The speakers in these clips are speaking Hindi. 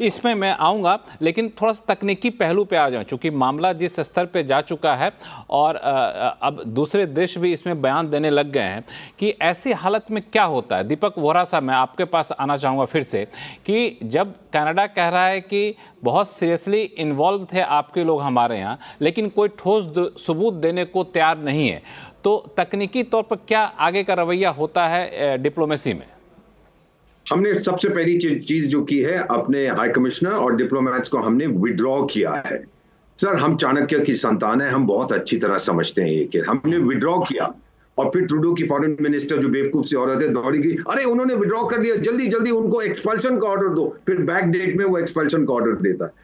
इसमें मैं आऊँगा, लेकिन थोड़ा सा तकनीकी पहलू पे आ जाऊँ, चूँकि मामला जिस स्तर पे जा चुका है और अब दूसरे देश भी इसमें बयान देने लग गए हैं कि ऐसी हालत में क्या होता है। दीपक वोहरा साहब, मैं आपके पास आना चाहूँगा फिर से कि जब कनाडा कह रहा है कि बहुत सीरियसली इन्वॉल्व थे आपके लोग हमारे यहाँ, लेकिन कोई ठोस सबूत देने को तैयार नहीं है, तो तकनीकी तौर पर क्या आगे का रवैया होता है डिप्लोमेसी में? हमने सबसे पहली चीज जो की है, अपने हाई कमिश्नर और डिप्लोमेट्स को हमने विड्रॉ किया है। सर, हम चाणक्य की संतान है, हम बहुत अच्छी तरह समझते हैं ये कि हमने विड्रॉ किया और फिर ट्रूडो की फॉरेन मिनिस्टर जो बेवकूफ सी औरत है दौड़ी गई, अरे उन्होंने विड्रॉ कर दिया, जल्दी जल्दी उनको एक्सपल्शन का ऑर्डर दो, फिर बैक डेट में वो एक्सपल्शन का ऑर्डर देता है।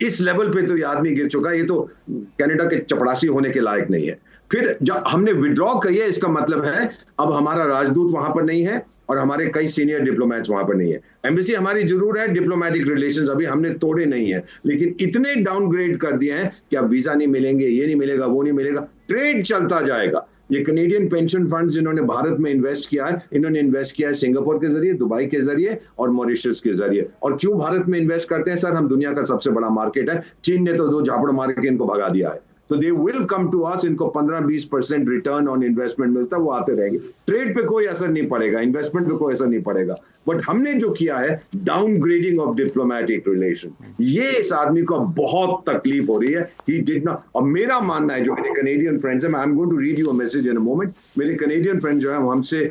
इस लेवल पे तो ये आदमी गिर चुका है, ये तो कनाडा के चपड़ासी होने के लायक नहीं है। फिर जब हमने विड्रॉ किया, इसका मतलब है अब हमारा राजदूत वहां पर नहीं है और हमारे कई सीनियर डिप्लोमेट्स वहां पर नहीं है। एम्बेसी हमारी जरूर है, डिप्लोमेटिक रिलेशंस अभी हमने तोड़े नहीं है, लेकिन इतने डाउनग्रेड कर दिए हैं कि अब वीजा नहीं मिलेंगे, ये नहीं मिलेगा, वो नहीं मिलेगा, ट्रेड चलता जाएगा। ये कनेडियन पेंशन फंड्स जिन्होंने भारत में इन्वेस्ट किया है, इन्होंने इन्वेस्ट किया है सिंगापुर के जरिए, दुबई के जरिए और मॉरिशस के जरिए। और क्यों भारत में इन्वेस्ट करते हैं सर? हम दुनिया का सबसे बड़ा मार्केट है, चीन ने तो 2 झापड़ मार के इनको भगा दिया है, तो they will come to us. इनको 15-20% रिटर्न ऑन इन्वेस्टमेंट मिलता है, वो आते रहेंगे। ट्रेड पे कोई असर नहीं पड़ेगा, इन्वेस्टमेंट पे कोई असर नहीं पड़ेगा, बट हमने जो किया है डाउनग्रेडिंग ऑफ डिप्लोमेटिक रिलेशन, ये इस आदमी को बहुत तकलीफ हो रही है। ही डिड नॉट, और मेरा मानना है, जो मेरे कनेडियन फ्रेंड्स हैं, I am going to read you a message in a moment, मेरे कनेडियन फ्रेंड जो है वो हमसे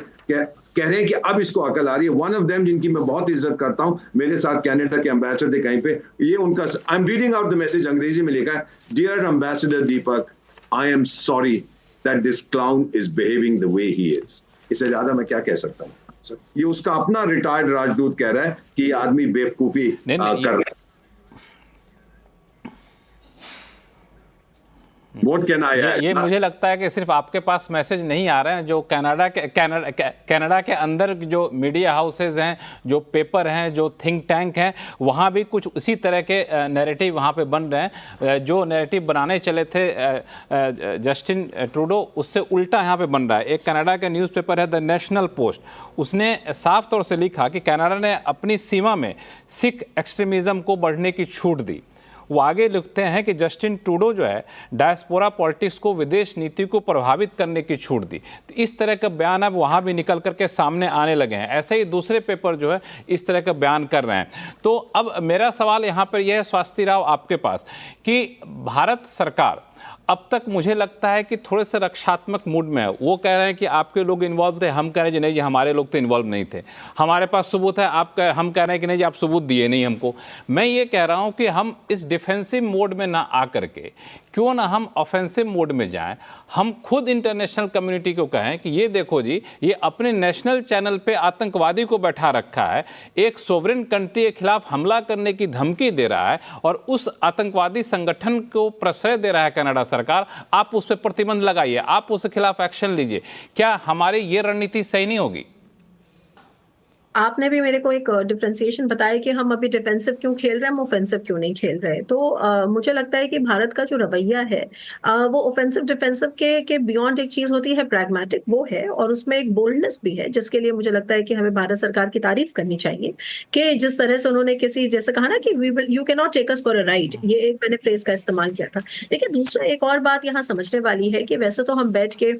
कह रहे हैं कि अब इसको अकल आ रही है। वन ऑफ देम, जिनकी मैं बहुत इज्जत करता हूं, मेरे साथ कनाडा के एम्बेसडर थे कहीं पे, ये उनका, I am reading out the message, अंग्रेजी में लिखा है, dear ambassador Deepak, I am sorry that this clown is behaving the way he is. इससे ज्यादा मैं क्या कह सकता हूँ? ये उसका अपना रिटायर्ड राजदूत कह रहा है कि ये आदमी बेवकूफी कर रहा है। ये मुझे लगता है कि सिर्फ आपके पास मैसेज नहीं आ रहे हैं, जो कनाडा के अंदर जो मीडिया हाउसेज हैं, जो पेपर हैं, जो थिंक टैंक हैं, वहाँ भी कुछ उसी तरह के नैरेटिव वहाँ पे बन रहे हैं। जो नैरेटिव बनाने चले थे जस्टिन ट्रूडो, उससे उल्टा यहाँ पे बन रहा है। एक कनाडा का न्यूज़पेपर है द नेशनल पोस्ट, उसने साफ तौर से लिखा कि कनाडा ने अपनी सीमा में सिख एक्सट्रीमिज्म को बढ़ने की छूट दी। वो आगे लिखते हैं कि जस्टिन ट्रूडो जो है डायस्पोरा पॉलिटिक्स को, विदेश नीति को प्रभावित करने की छूट दी। तो इस तरह का बयान अब वहाँ भी निकल करके सामने आने लगे हैं। ऐसे ही दूसरे पेपर जो है इस तरह का बयान कर रहे हैं। तो अब मेरा सवाल यहाँ पर यह है स्वास्थ्य राव आपके पास, कि भारत सरकार अब तक मुझे लगता है कि थोड़े से रक्षात्मक मूड में है। वो कह रहे हैं कि आपके लोग इन्वॉल्व थे, हम कह रहे हैं जी नहीं जी हमारे लोग तो इन्वॉल्व नहीं थे, हमारे पास सबूत है, हम कह रहे हैं कि नहीं जी आप सबूत दिए नहीं हमको। मैं ये कह रहा हूं कि हम इस डिफेंसिव मोड में ना आकर के क्यों ना हम ऑफेंसिव मोड में जाएं। हम खुद इंटरनेशनल कम्युनिटी को कहें कि ये देखो जी, ये अपने नेशनल चैनल पे आतंकवादी को बैठा रखा है, एक सोवरेन कंट्री के खिलाफ हमला करने की धमकी दे रहा है और उस आतंकवादी संगठन को प्रश्रय दे रहा है कनाडा सरकार, आप उस पर प्रतिबंध लगाइए, आप उसके खिलाफ एक्शन लीजिए। क्या हमारी ये रणनीति सही नहीं होगी? आपने भी मेरे को एक डिफरेंशिएशन बताया कि हम अभी डिफेंसिव क्यों खेल रहे हैं, हम ऑफेंसिव क्यों नहीं खेल रहे। तो मुझे लगता है कि भारत का जो रवैया है वो ऑफेंसिव डिफेंसिव के बियॉन्ड एक चीज होती है प्रैग्मेटिक, वो है, और उसमें एक बोल्डनेस भी है, जिसके लिए मुझे लगता है कि हमें भारत सरकार की तारीफ करनी चाहिए कि जिस तरह से उन्होंने किसी, जैसे कहा ना कि you can not take us for a ride, ये एक मैंने फ्रेज का इस्तेमाल किया था। लेकिन दूसरा एक और बात यहाँ समझने वाली है कि वैसे तो हम बैठ के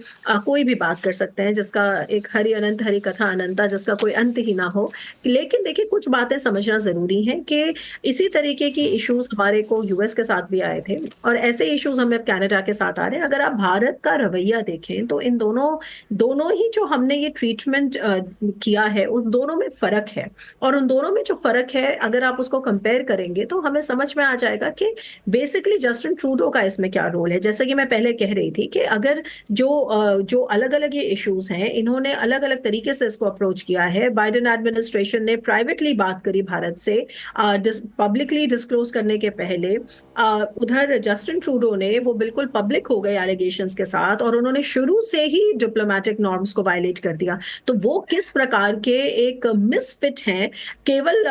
कोई भी बात कर सकते हैं जिसका एक हरि अनंत हरि कथा अनंता, जिसका कोई अंत ही ना हो, लेकिन देखिए कुछ बातें समझना जरूरी है कि इसी तरीके की इश्यूज हमारे को यूएस के साथ भी आए थे और ऐसे इश्यूज हमें कनाडा के साथ आ रहे हैं। अगर आप भारत का रवैया देखें तो इन दोनों ही जो हमने ये ट्रीटमेंट किया है उन दोनों में फर्क है, और उन दोनों में जो फर्क है अगर आप उसको कंपेयर करेंगे तो हमें समझ में आ जाएगा कि बेसिकली जस्टिन ट्रूडो का इसमें क्या रोल है। जैसे कि मैं पहले कह रही थी कि अगर जो अलग अलग ये इश्यूज हैं, इन्होंने अलग अलग तरीके से इसको अप्रोच किया है। बाइडेन एडमिनिस्ट्रेशन ने प्राइवेटली बात करी भारत से पब्लिकली डिस्क्लोज करने के पहले, उधर जस्टिन ट्रूडो ने वो बिल्कुल पब्लिक हो गए एलिगेशंस के साथ और उन्होंने शुरू से ही डिप्लोमेटिक नॉर्म्स को वायलेट कर दिया। तो वो किस प्रकार के एक मिसफिट हैं, केवल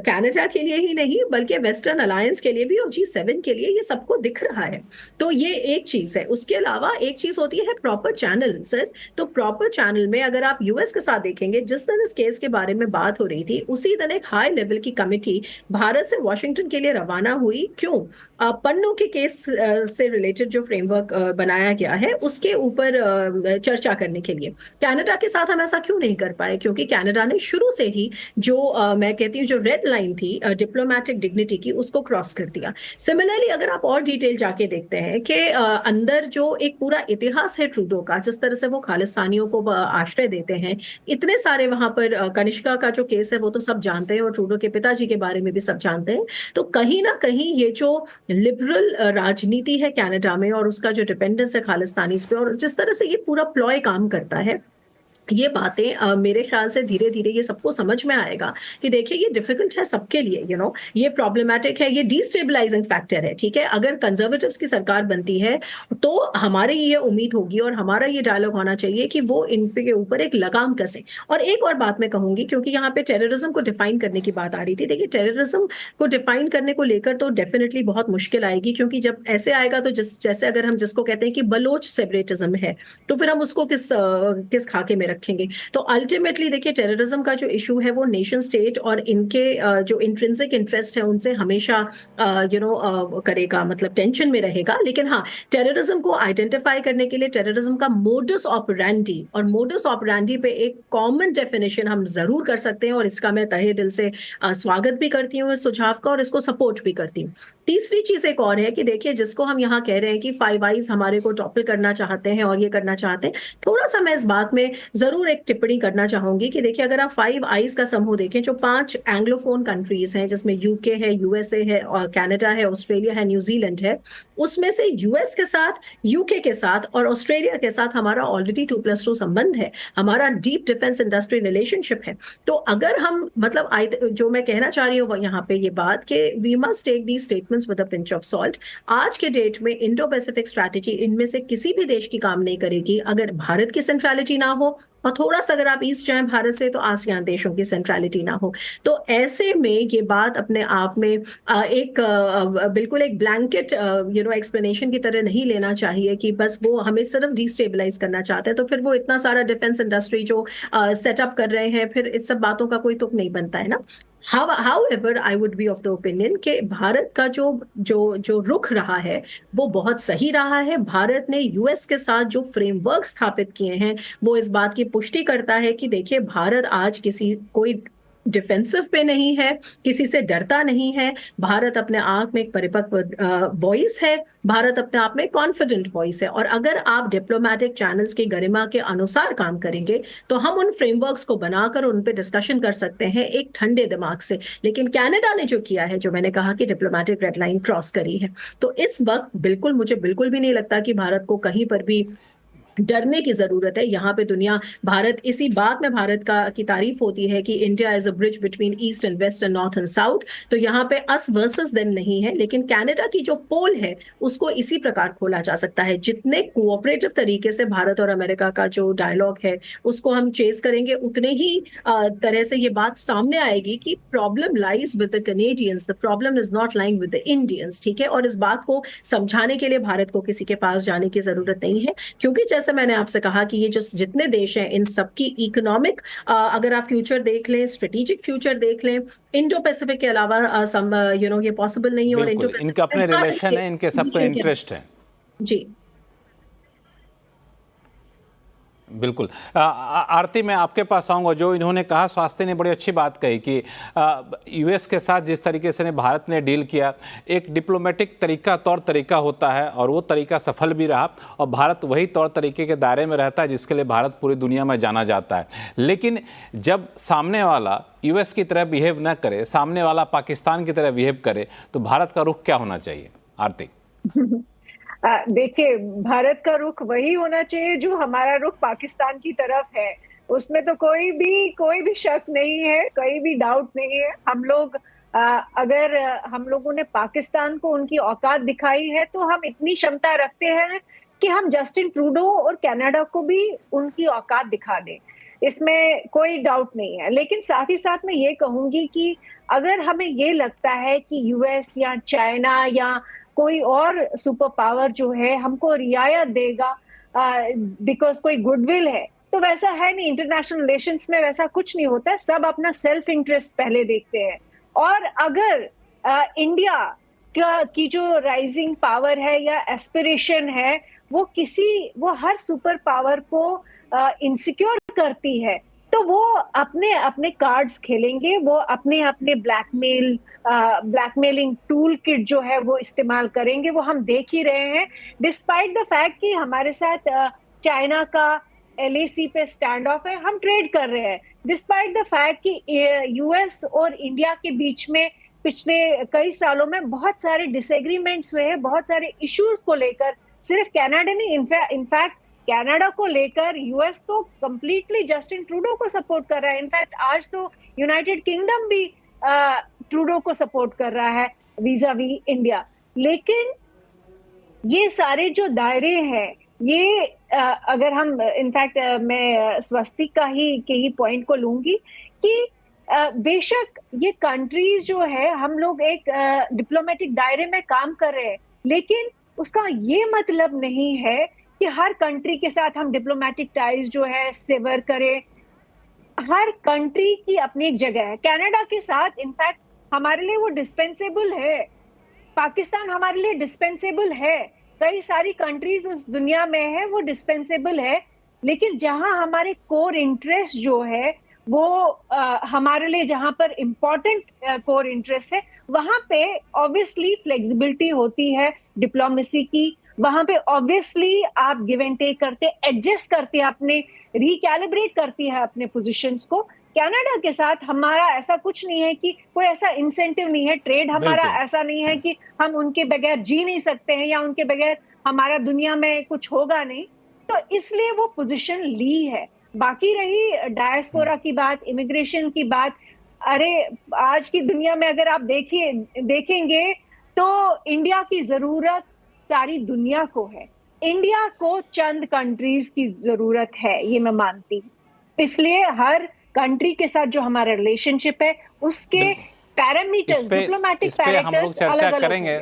कनाडा के लिए ही नहीं बल्कि वेस्टर्न अलायंस के लिए भी और G7 के लिए, ये सबको दिख रहा है। तो ये एक चीज है। उसके अलावा एक चीज होती है प्रॉपर चैनल। सर, तो प्रॉपर चैनल में अगर आप यूएस के साथ देखेंगे, जिस दिन इस केस के बारे बारे में बात हो रही थी, उसी दिन एक हाई लेवल की कमेटी भारत से वॉशिंगटन के लिए रवाना हुई। क्यों? पन्नू के केस से रिलेटेड जो फ्रेमवर्क बनाया गया है उसके ऊपर चर्चा करने के लिए। कनाडा के साथ हम ऐसा क्यों नहीं कर पाए? क्योंकि कनाडा ने शुरू से ही जो मैं कहती हूँ जो रेड लाइन थी डिप्लोमेटिक डिग्निटी की, उसको क्रॉस कर दिया। सिमिलरली अगर आप और डिटेल जाके देखते हैं कि अंदर जो एक पूरा इतिहास है ट्रूडो का, जिस तरह से वो खालिस्तानियों को आश्रय देते हैं, इतने सारे वहां पर कनिष्का का जो केस है वो तो सब जानते हैं, और ट्रूडो के पिताजी के बारे में भी सब जानते हैं। तो कहीं ना कहीं ये जो लिबरल राजनीति है कनाडा में और उसका जो डिपेंडेंस है खालिस्तानी पे, और जिस तरह से ये पूरा प्लॉय काम करता है, ये बातें मेरे ख्याल से धीरे धीरे ये सबको समझ में आएगा कि देखिए ये डिफिकल्ट है सबके लिए, ये प्रॉब्लमैटिक है, ये डिस्टेबलाइजिंग फैक्टर है। ठीक है, अगर कंजर्वेटिव्स की सरकार बनती है तो हमारी ये उम्मीद होगी और हमारा ये डायलॉग होना चाहिए कि वो इन पे के ऊपर एक लगाम कसे। और एक और बात मैं कहूंगी, क्योंकि यहाँ पे टेररिज्म को डिफाइन करने की बात आ रही थी, देखिए टेररिज्म को डिफाइन करने को लेकर तो डेफिनेटली बहुत मुश्किल आएगी, क्योंकि जब ऐसे आएगा तो जैसे अगर हम जिसको कहते हैं कि बलोच सेपरेटिज्म है, तो फिर हम उसको किस खाके में रखेंगे? तो अल्टीमेटली देखिए टेररिज्म का जो इशू है वो नेशन स्टेट और इनके जो इंट्रिंसिक इंटरेस्ट है उनसे हमेशा करेगा, मतलब टेंशन में रहेगा। लेकिन हाँ, टेररिज्म को आइडेंटिफाई करने के लिए टेररिज्म का मोडस ऑपरेंडी और मोडस ऑपरेंडी पे एक कॉमन डेफिनेशन हम जरूर कर सकते हैं, और इसका मैं तहे दिल से स्वागत भी करती हूँ इस सुझाव का, और इसको सपोर्ट भी करती हूँ। तीसरी चीज एक और है कि देखिए जिसको हम यहाँ कह रहे हैं कि फाइव आइज हमारे को टॉपल करना चाहते हैं और ये करना चाहते हैं, थोड़ा सा मैं इस बात में जरूर एक टिप्पणी करना चाहूंगी कि देखिए अगर आप फाइव आइज का समूह देखें, जो 5 एंग्लोफोन कंट्रीज हैं, जिसमें यूके है, यूएसए है, और कनाडा है, ऑस्ट्रेलिया है, न्यूजीलैंड है, उसमें से यूएस के साथ, यूके के साथ और ऑस्ट्रेलिया के साथ हमारा ऑलरेडी 2+2 संबंध है, हमारा डीप डिफेंस इंडस्ट्री रिलेशनशिप है। तो अगर हम मतलब जो मैं कहना चाह रही हूँ यहाँ पे ये बात कि we must take the statements with a pinch of salt. आज के डेट में इंडो पैसिफिक स्ट्रैटेजी इनमें से किसी भी देश की काम नहीं करेगी अगर भारत की सेंट्रलिटी ना हो, और थोड़ा सा अगर आप ईस्ट जाएं भारत से तो आसियान देशों की सेंट्रलिटी ना हो। तो ऐसे में ये बात अपने आप में एक बिल्कुल एक ब्लैंकेट एक्सप्लेनेशन की तरह नहीं लेना चाहिए कि बस वो हमें सिर्फ डिस्टेबलाइज करना चाहते हैं, तो फिर वो इतना सारा डिफेंस इंडस्ट्री जो सेटअप कर रहे हैं, फिर इस सब बातों का कोई तुक नहीं बनता है ना। However, I would be of the opinion कि भारत का जो रुख रहा है वो बहुत सही रहा है। भारत ने यूएस के साथ जो फ्रेमवर्क स्थापित किए हैं वो इस बात की पुष्टि करता है कि देखिए भारत आज कोई डिफेंसिव पे नहीं है, किसी से डरता नहीं है। भारत अपने आप में एक परिपक्व वॉइस है, भारत अपने आप में कॉन्फिडेंट वॉइस है, और अगर आप डिप्लोमेटिक चैनल्स की गरिमा के अनुसार काम करेंगे तो हम उन फ्रेमवर्क्स को बनाकर उन पे डिस्कशन कर सकते हैं एक ठंडे दिमाग से। लेकिन कनाडा ने जो किया है, जो मैंने कहा कि डिप्लोमेटिक रेड लाइन क्रॉस करी है, तो इस वक्त मुझे बिल्कुल भी नहीं लगता कि भारत को कहीं पर भी डरने की जरूरत है। यहाँ पे भारत इसी बात में भारत की तारीफ होती है कि India is a bridge between east and west and north and south. तो यहाँ पे अस वर्सेस देम नहीं है, लेकिन कनाडा की जो पोल है उसको इसी प्रकार खोला जा सकता है। जितने कोऑपरेटिव तरीके से भारत और अमेरिका का जो डायलॉग है उसको हम चेस करेंगे, उतने ही तरह से ये बात सामने आएगी कि problem lies with the Canadians, the problem is not lying with the Indians. ठीक है, और इस बात को समझाने के लिए भारत को किसी के पास जाने की जरूरत नहीं है, क्योंकि जैसे मैंने आपसे कहा कि ये जो जितने देश हैं इन सबकी इकोनॉमिक अगर आप फ्यूचर देख लें, स्ट्रेटेजिक फ्यूचर देख लें, इंडो पैसिफिक के अलावा ये पॉसिबल नहीं है। और इंडो इनके अपने रिलेशन है, इनके सबके इंटरेस्ट है। जी बिल्कुल। आरती, मैं आपके पास आऊँगा। जो इन्होंने कहा, स्वास्थ्य ने बड़ी अच्छी बात कही कि यूएस के साथ जिस तरीके से भारत ने डील किया, एक डिप्लोमेटिक तौर तरीका होता है और वो तरीका सफल भी रहा, और भारत वही तौर तरीके के दायरे में रहता है जिसके लिए भारत पूरी दुनिया में जाना जाता है। लेकिन जब सामने वाला यूएस की तरह बिहेव न करे, सामने वाला पाकिस्तान की तरह बिहेव करे, तो भारत का रुख क्या होना चाहिए? आरती देखिए, भारत का रुख वही होना चाहिए जो हमारा रुख पाकिस्तान की तरफ है। उसमें तो कोई भी शक नहीं है, कोई भी डाउट नहीं है। अगर हम लोगों ने पाकिस्तान को उनकी औकात दिखाई है तो हम इतनी क्षमता रखते हैं कि हम जस्टिन ट्रूडो और कनाडा को भी उनकी औकात दिखा दें, इसमें कोई डाउट नहीं है। लेकिन साथ ही साथ मैं ये कहूंगी कि अगर हमें ये लगता है कि यूएस या चाइना या कोई और सुपर पावर जो है हमको रियायत देगा बिकॉज कोई गुडविल है, तो वैसा है नहीं, इंटरनेशनल रिलेशंस में वैसा कुछ नहीं होता है, सब अपना सेल्फ इंटरेस्ट पहले देखते हैं। और अगर इंडिया की जो राइजिंग पावर है या एस्पिरेशन है वो हर सुपर पावर को इनसिक्योर करती है, तो वो अपने अपने कार्ड्स खेलेंगे, वो अपने अपने ब्लैकमेलिंग टूल किट जो है वो इस्तेमाल करेंगे। वो हम देख ही रहे हैं, डिस्पाइट द फैक्ट कि हमारे साथ चाइना का LAC पे स्टैंड ऑफ है, हम ट्रेड कर रहे हैं, डिस्पाइट द फैक्ट कि US और इंडिया के बीच में पिछले कई सालों में बहुत सारे डिसएग्रीमेंट्स हुए हैं, बहुत सारे इश्यूज को लेकर। सिर्फ कनाडा नहीं, इनफैक्ट कनाडा को लेकर US तो कंप्लीटली जस्टिन ट्रूडो को सपोर्ट कर रहा है। इनफैक्ट आज तो यूनाइटेड किंगडम भी ट्रूडो को सपोर्ट कर रहा है वीज़ावी इंडिया। लेकिन ये सारे जो दायरे हैं, ये अगर हम इनफैक्ट मैं स्वस्तिक के ही पॉइंट को लूंगी कि बेशक ये कंट्रीज जो है, हम लोग एक डिप्लोमेटिक दायरे में काम कर रहे हैं, लेकिन उसका ये मतलब नहीं है कि हर कंट्री के साथ हम डिप्लोमेटिक टाइज जो है सेवर करें। हर कंट्री की अपनी एक जगह है। कनाडा के साथ इनफैक्ट हमारे लिए वो डिस्पेंसेबल है, पाकिस्तान हमारे लिए डिस्पेंसेबल है, कई सारी कंट्रीज उस दुनिया में है वो डिस्पेंसेबल है। लेकिन जहां हमारे कोर इंटरेस्ट जो है वो हमारे लिए जहां पर इंपॉर्टेंट कोर इंटरेस्ट है, वहां पे ऑब्वियसली फ्लेक्सिबिलिटी होती है डिप्लोमेसी की। वहां पे ऑब्वियसली आप गिव एंड टेक करते, एडजस्ट करते, अपने रिकैलिब्रेट करती है अपने पोजीशंस को। कनाडा के साथ हमारा ऐसा कुछ नहीं है कि कोई ऐसा इंसेंटिव नहीं है, ट्रेड हमारा ऐसा नहीं है कि हम उनके बगैर जी नहीं सकते हैं या उनके बगैर हमारा दुनिया में कुछ होगा नहीं, तो इसलिए वो पोजीशन ली है। बाकी रही डायस्पोरा की बात, इमिग्रेशन की बात, अरे आज की दुनिया में अगर आप देखेंगे तो इंडिया की जरूरत सारी दुनिया को है, इंडिया को चंद कंट्रीज की जरूरत है, ये मैं मानती हूँ। इसलिए हर कंट्री के साथ जो हमारा रिलेशनशिप है उसके पैरामीटर्स, डिप्लोमेटिक पैरामीटर्स हम लोग चर्चा करेंगे।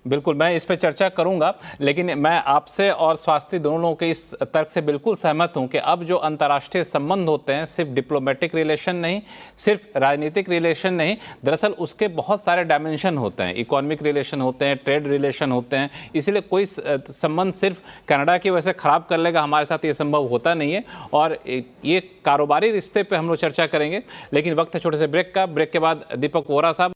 बिल्कुल, मैं इस पे चर्चा करूंगा, लेकिन मैं आपसे और स्वास्थ्य दोनों के इस तर्क से बिल्कुल सहमत हूं कि अब जो अंतर्राष्ट्रीय संबंध होते हैं, सिर्फ डिप्लोमेटिक रिलेशन नहीं, सिर्फ राजनीतिक रिलेशन नहीं, दरअसल उसके बहुत सारे डायमेंशन होते हैं, इकोनॉमिक रिलेशन होते हैं, ट्रेड रिलेशन होते हैं। इसलिए कोई संबंध सिर्फ कनाडा की वजह से खराब कर लेगा, हमारे साथ ये संभव होता नहीं है। और ये कारोबारी रिश्ते पर हम लोग चर्चा करेंगे, लेकिन वक्त है छोटे से ब्रेक का। ब्रेक के बाद दीपक वोरा साहब